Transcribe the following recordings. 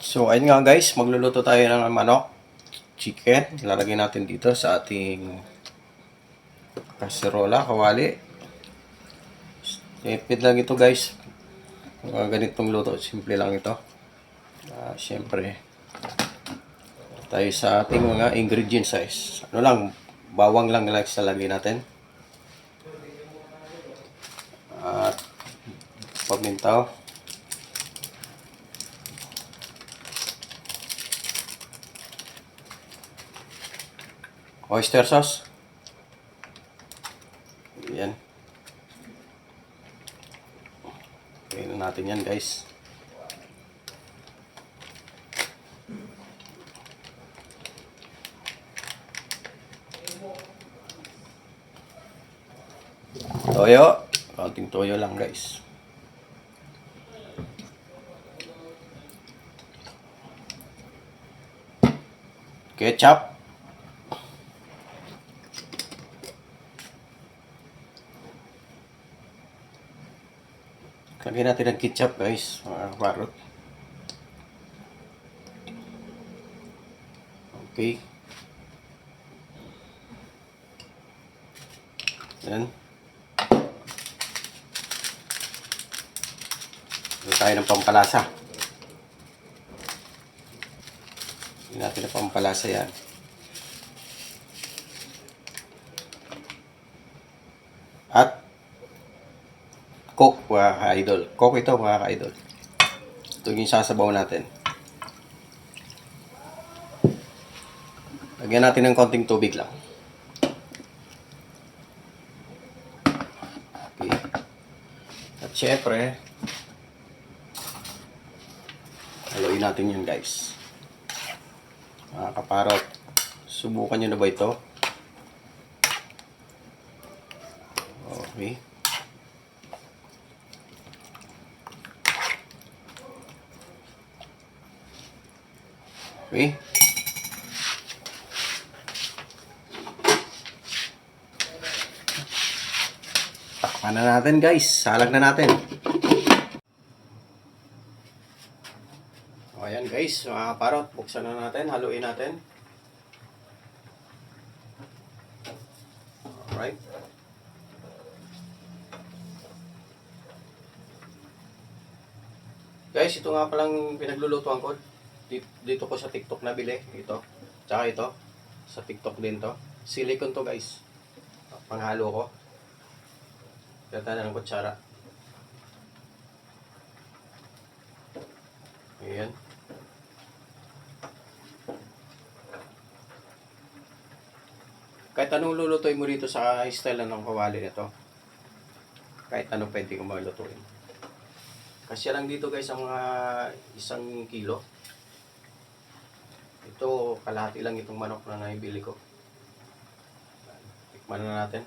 So, ayun nga guys, magluluto tayo ng manok, chicken. Ilalagay natin dito sa ating kaserola, kawali. Simple lang ito guys. Ganitong luto, simple lang ito. Siyempre, tayo sa ating mga ingredients guys. Ano lang, bawang lang sa lagay natin. At paminta. Oyster sauce. Yan. Kainin natin yan guys. Toyo. Konting toyo lang guys. Ketchup. Lagyan natin ng ketchup guys, mga parot. Okay. Yan. Lagyan tayo ng pampalasa. Lagyan natin ng pampalasa yan. At Coke mga ka-idol. Coke ito mga ka-idol. Ito yung sasabaw natin. Lagyan natin ng konting tubig lang. Okay. At syempre, haluin natin yun guys. Mga kaparot, subukan nyo na ba ito? Okay. Okay. Takpan na natin guys. Salag na natin. O ayan guys, mga parot, buksan na natin, haluin natin. Alright. Guys, ito nga palang pinaglulutuan ko. Dito ko sa TikTok nabili. Ito. Tsaka ito. Sa TikTok din to. Silicone to guys. Panghalo ko. Gata na ng kutsara. Ayan. Kahit anong lulutuin mo dito sa style ng kawali nito. Kahit ano pwede ko malutuin. Kasi lang dito guys ang mga 1 kilo. Ito, kalahati lang itong manok na naibili ko. Tikman na natin.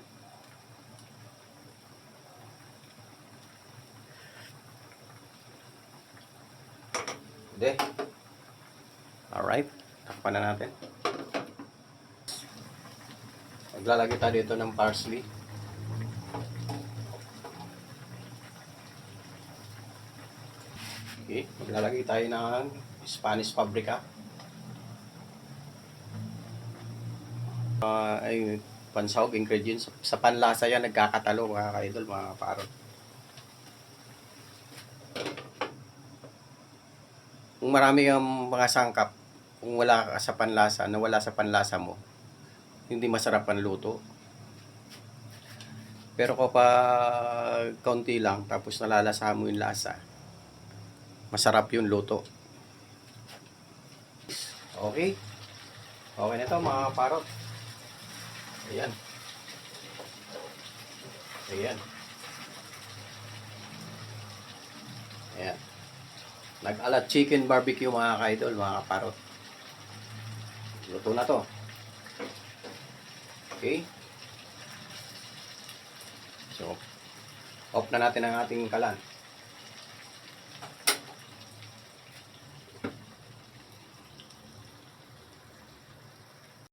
Hindi. Alright. Takpan na natin. Maglalagay tayo dito ng parsley. Okay. Maglalagay tayo ng Spanish paprika. Ay pansahog ingredients sa panlasa yan, nagkakatalo mga ka-idol, mga parot. Kung marami ang mga sangkap, kung wala ka sa panlasa, nawala sa panlasa mo, hindi masarap ang luto. Pero kapag kaunti lang tapos nalalasa mo yung lasa, masarap yung luto. Okay na ito mga parot. Ayan. Ayan. Ayan. Nag-alat chicken barbecue mga ka-idol, mga kaparot. Luto na to. Okay. So, off na natin ang ating kalan.